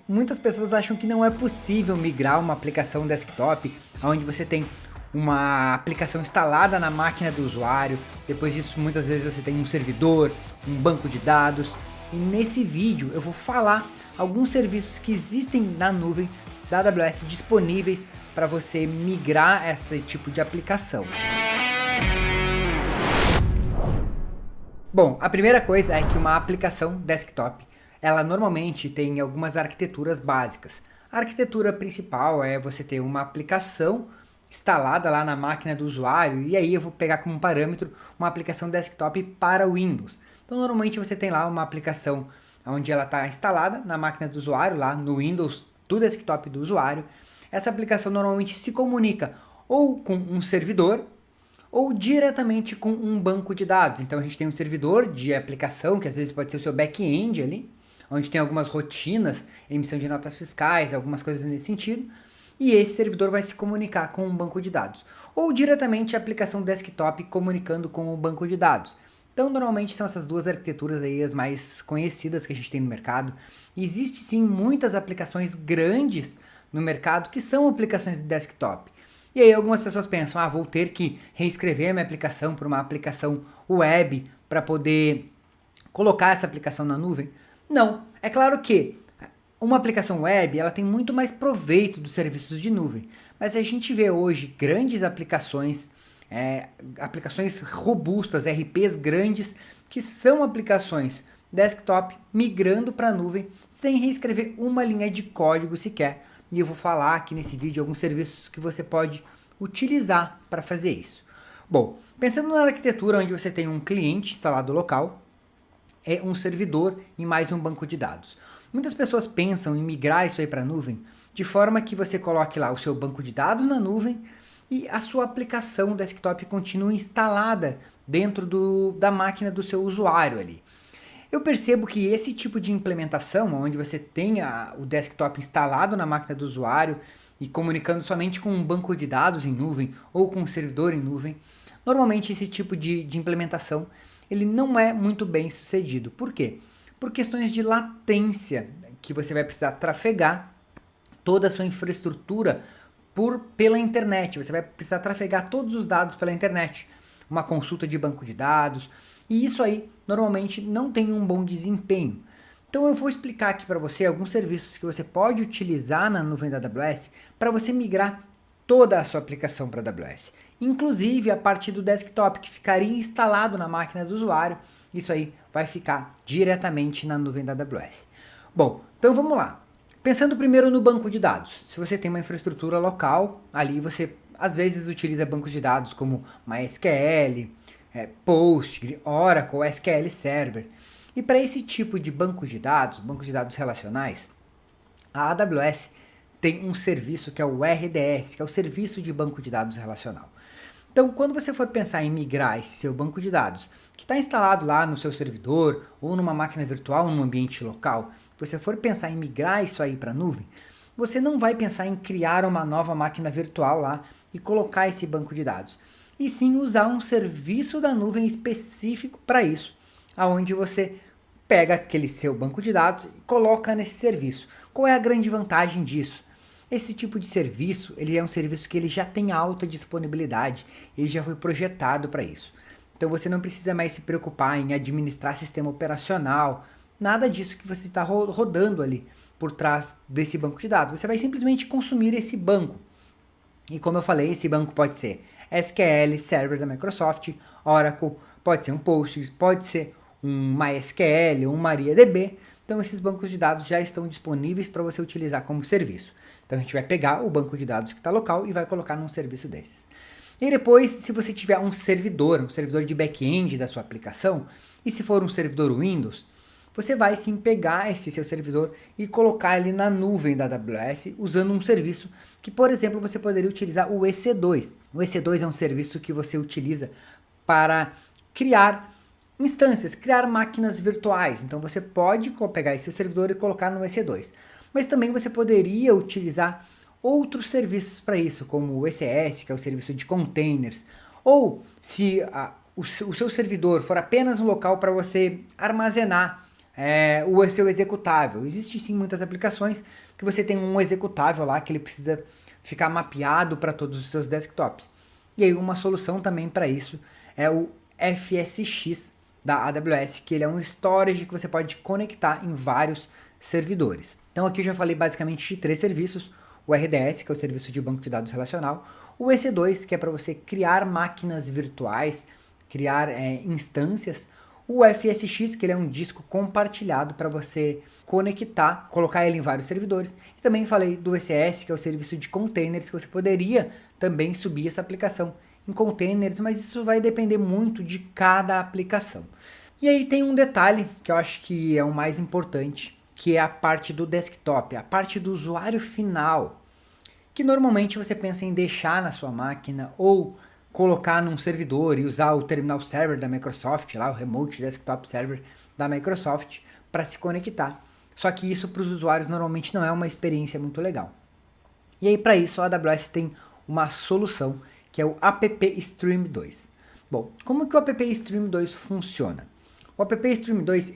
Muitas pessoas acham que não é possível migrar uma aplicação desktop, onde você tem uma aplicação instalada na máquina do usuário, depois disso muitas vezes você tem um servidor, um banco de dados, e nesse vídeo eu vou falar alguns serviços que existem na nuvem da AWS disponíveis para você migrar esse tipo de aplicação. Bom, a primeira coisa é que uma aplicação desktop, ela normalmente tem algumas arquiteturas básicas. A arquitetura principal é você ter uma aplicação instalada lá na máquina do usuário, e aí eu vou pegar como parâmetro uma aplicação desktop para Windows. Então normalmente você tem lá uma aplicação onde ela está instalada na máquina do usuário, lá no Windows do desktop do usuário. Essa aplicação normalmente se comunica ou com um servidor, ou diretamente com um banco de dados. Então a gente tem um servidor de aplicação, que às vezes pode ser o seu back-end ali, onde tem algumas rotinas, emissão de notas fiscais, algumas coisas nesse sentido, e esse servidor vai se comunicar com um banco de dados. Ou diretamente a aplicação desktop comunicando com o banco de dados. Então normalmente são essas duas arquiteturas aí as mais conhecidas que a gente tem no mercado. E existe sim muitas aplicações grandes no mercado que são aplicações de desktop. E aí algumas pessoas pensam, vou ter que reescrever a minha aplicação para uma aplicação web para poder colocar essa aplicação na nuvem. Não, é claro que uma aplicação web ela tem muito mais proveito dos serviços de nuvem, mas a gente vê hoje grandes aplicações, aplicações robustas, RPs grandes, que são aplicações desktop migrando para a nuvem sem reescrever uma linha de código sequer. E eu vou falar aqui nesse vídeo alguns serviços que você pode utilizar para fazer isso. Bom, pensando na arquitetura onde você tem um cliente instalado local, é um servidor e mais um banco de dados. Muitas pessoas pensam em migrar isso aí para a nuvem de forma que você coloque lá o seu banco de dados na nuvem e a sua aplicação desktop continue instalada dentro da máquina do seu usuário ali. Eu percebo que esse tipo de implementação, onde você tenha o desktop instalado na máquina do usuário e comunicando somente com um banco de dados em nuvem ou com um servidor em nuvem, normalmente esse tipo de implementação ele não é muito bem sucedido. Por quê? Por questões de latência, que você vai precisar trafegar toda a sua infraestrutura pela internet. Você vai precisar trafegar todos os dados pela internet. Uma consulta de banco de dados, e isso aí normalmente não tem um bom desempenho. Então eu vou explicar aqui para você alguns serviços que você pode utilizar na nuvem da AWS para você migrar toda a sua aplicação para a AWS. Inclusive a parte do desktop que ficaria instalado na máquina do usuário, isso aí vai ficar diretamente na nuvem da AWS. Bom, então vamos lá. Pensando primeiro no banco de dados. Se você tem uma infraestrutura local, ali você às vezes utiliza bancos de dados como MySQL, Postgre, Oracle, SQL Server. E para esse tipo de bancos de dados relacionais, a AWS tem um serviço que é o RDS, que é o Serviço de Banco de Dados Relacional. Então, quando você for pensar em migrar esse seu banco de dados, que está instalado lá no seu servidor, ou numa máquina virtual, num ambiente local, você for pensar em migrar isso aí para a nuvem, você não vai pensar em criar uma nova máquina virtual lá e colocar esse banco de dados, e sim usar um serviço da nuvem específico para isso, aonde você pega aquele seu banco de dados e coloca nesse serviço. Qual é a grande vantagem disso? Esse tipo de serviço, ele é um serviço que ele já tem alta disponibilidade, ele já foi projetado para isso. Então você não precisa mais se preocupar em administrar sistema operacional, nada disso que você está rodando ali por trás desse banco de dados. Você vai simplesmente consumir esse banco. E como eu falei, esse banco pode ser SQL Server da Microsoft, Oracle, pode ser um Postgres, pode ser um MySQL, um MariaDB. Então esses bancos de dados já estão disponíveis para você utilizar como serviço. Então a gente vai pegar o banco de dados que está local e vai colocar num serviço desses. E depois, se você tiver um servidor de back-end da sua aplicação, e se for um servidor Windows, você vai sim pegar esse seu servidor e colocar ele na nuvem da AWS usando um serviço que, por exemplo, você poderia utilizar o EC2. O EC2 é um serviço que você utiliza para criar instâncias, criar máquinas virtuais. Então você pode pegar esse servidor e colocar no EC2. Mas também você poderia utilizar outros serviços para isso, como o ECS, que é o serviço de containers, ou se o seu servidor for apenas um local para você armazenar o seu executável. Existem sim muitas aplicações que você tem um executável lá que ele precisa ficar mapeado para todos os seus desktops. E aí uma solução também para isso é o FSX da AWS, que ele é um storage que você pode conectar em vários servidores. Então aqui eu já falei basicamente de 3 serviços: o RDS, que é o serviço de banco de dados relacional, o EC2, que é para você criar máquinas virtuais, criar instâncias, o FSX, que ele é um disco compartilhado para você conectar, colocar ele em vários servidores. E também falei do ECS, que é o serviço de containers, que você poderia também subir essa aplicação em containers, mas isso vai depender muito de cada aplicação. E aí tem um detalhe que eu acho que é o mais importante, que é a parte do desktop, a parte do usuário final, que normalmente você pensa em deixar na sua máquina ou colocar num servidor e usar o terminal server da Microsoft, lá o Remote Desktop Server da Microsoft, para se conectar. Só que isso para os usuários normalmente não é uma experiência muito legal. E aí para isso a AWS tem uma solução, que é o App Stream 2. Bom, como que o App Stream 2 funciona? O App Stream 2,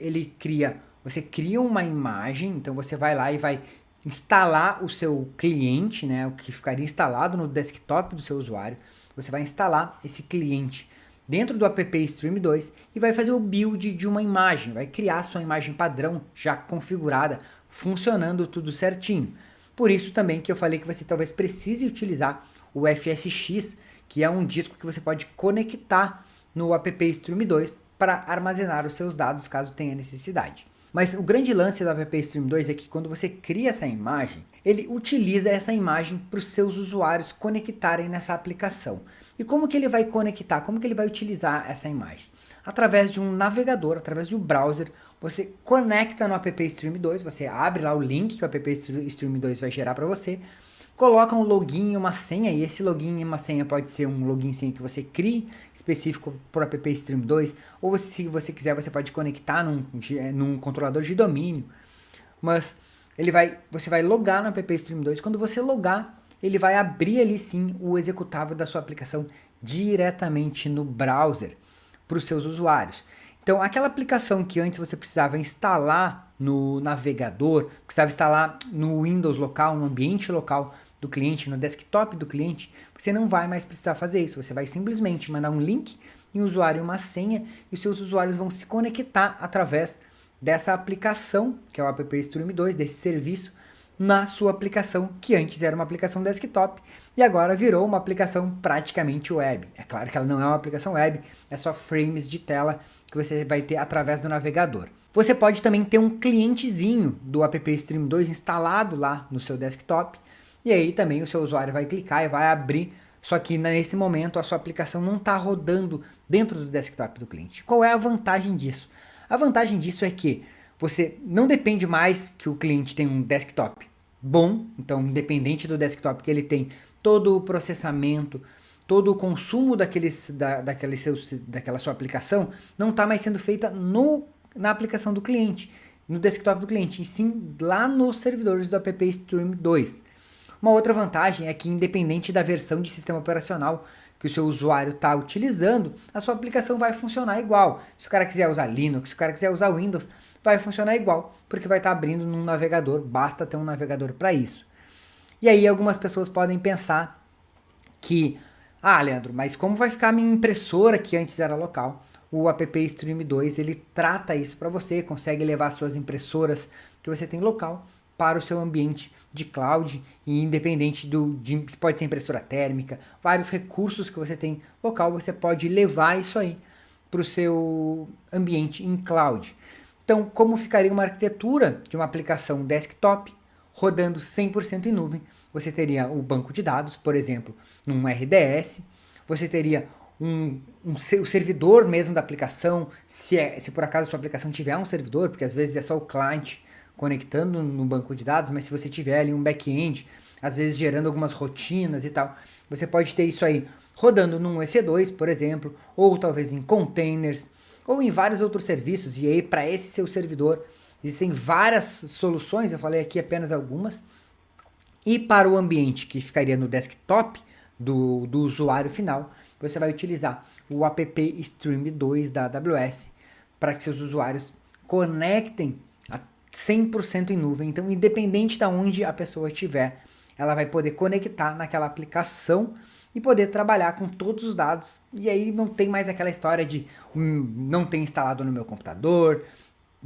você cria uma imagem, então você vai lá e vai instalar o seu cliente, né, o que ficaria instalado no desktop do seu usuário. Você vai instalar esse cliente dentro do App Stream 2 e vai fazer o build de uma imagem, vai criar sua imagem padrão já configurada, funcionando tudo certinho. Por isso também que eu falei que você talvez precise utilizar o FSX, que é um disco que você pode conectar no App Stream 2 para armazenar os seus dados caso tenha necessidade. Mas o grande lance do App Stream 2 é que quando você cria essa imagem, ele utiliza essa imagem para os seus usuários conectarem nessa aplicação. E como que ele vai conectar? Como que ele vai utilizar essa imagem? Através de um navegador, através de um browser, você conecta no App Stream 2, você abre lá o link que o App Stream 2 vai gerar para você, coloca um login e uma senha, e esse login e uma senha pode ser um login e senha que você crie, específico para o App Stream 2, ou se você quiser, você pode conectar num controlador de domínio, mas você vai logar no App Stream 2, quando você logar, ele vai abrir ali sim o executável da sua aplicação diretamente no browser para os seus usuários. Então, aquela aplicação que antes você precisava instalar no navegador, precisava instalar no Windows local, no ambiente local do cliente, no desktop do cliente, você não vai mais precisar fazer isso. Você vai simplesmente mandar um link em um usuário e uma senha e os seus usuários vão se conectar através dessa aplicação, que é o App Stream 2, desse serviço, na sua aplicação, que antes era uma aplicação desktop e agora virou uma aplicação praticamente web. É claro que ela não é uma aplicação web, é só frames de tela que você vai ter através do navegador. Você pode também ter um clientezinho do App Stream 2 instalado lá no seu desktop, e aí também o seu usuário vai clicar e vai abrir, só que nesse momento a sua aplicação não está rodando dentro do desktop do cliente. Qual é a vantagem disso? A vantagem disso é que você não depende mais que o cliente tenha um desktop bom, então independente do desktop que ele tem, todo o processamento, todo o consumo daquela sua aplicação não está mais sendo feita na aplicação do cliente, no desktop do cliente, e sim lá nos servidores do App Stream 2. Uma outra vantagem é que independente da versão de sistema operacional que o seu usuário está utilizando, a sua aplicação vai funcionar igual. Se o cara quiser usar Linux, se o cara quiser usar Windows, vai funcionar igual, porque vai estar abrindo num navegador, basta ter um navegador para isso. E aí algumas pessoas podem pensar que, Leandro, mas como vai ficar a minha impressora que antes era local? O App Stream 2, ele trata isso para você, consegue levar suas impressoras que você tem local para o seu ambiente de cloud, e independente pode ser impressora térmica, vários recursos que você tem local, você pode levar isso aí para o seu ambiente em cloud. Então, como ficaria uma arquitetura de uma aplicação desktop rodando 100% em nuvem? Você teria o banco de dados, por exemplo, num RDS, você teria o servidor mesmo da aplicação, se por acaso a sua aplicação tiver um servidor, porque às vezes é só o cliente conectando no banco de dados, mas se você tiver ali um back-end, às vezes gerando algumas rotinas e tal, você pode ter isso aí rodando num EC2, por exemplo, ou talvez em containers, ou em vários outros serviços, e aí para esse seu servidor existem várias soluções, eu falei aqui apenas algumas, e para o ambiente que ficaria no desktop do usuário final, você vai utilizar o App Stream 2 da AWS para que seus usuários conectem a 100% em nuvem. Então, independente de onde a pessoa estiver, ela vai poder conectar naquela aplicação e poder trabalhar com todos os dados. E aí não tem mais aquela história de não tem instalado no meu computador,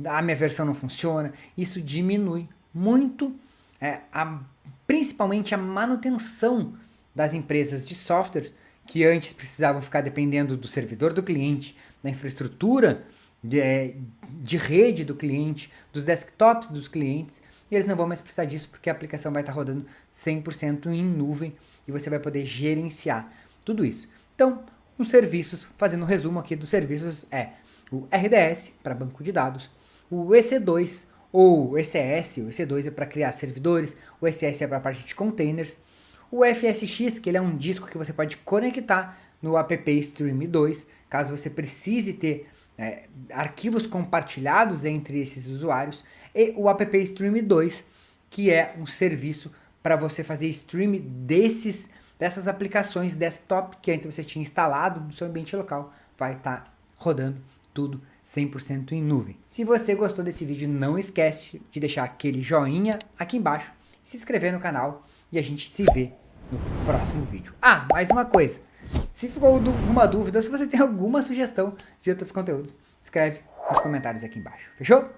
a minha versão não funciona. Isso diminui muito, principalmente a manutenção das empresas de software, que antes precisavam ficar dependendo do servidor do cliente, da infraestrutura de rede do cliente, dos desktops dos clientes. E eles não vão mais precisar disso, porque a aplicação vai estar rodando 100% em nuvem e você vai poder gerenciar tudo isso. Então, os serviços, fazendo um resumo aqui dos serviços, é o RDS para banco de dados, o EC2 ou ECS, o EC2 é para criar servidores, o ECS é para a parte de containers, o FSX, que ele é um disco que você pode conectar no app Stream 2, caso você precise ter arquivos compartilhados entre esses usuários, e o app Stream 2, que é um serviço para você fazer stream dessas aplicações desktop que antes você tinha instalado no seu ambiente local, vai estar rodando tudo 100% em nuvem. Se você gostou desse vídeo, não esquece de deixar aquele joinha aqui embaixo, se inscrever no canal e a gente se vê no próximo vídeo. Ah, mais uma coisa, se ficou alguma dúvida, se você tem alguma sugestão de outros conteúdos, escreve nos comentários aqui embaixo. Fechou?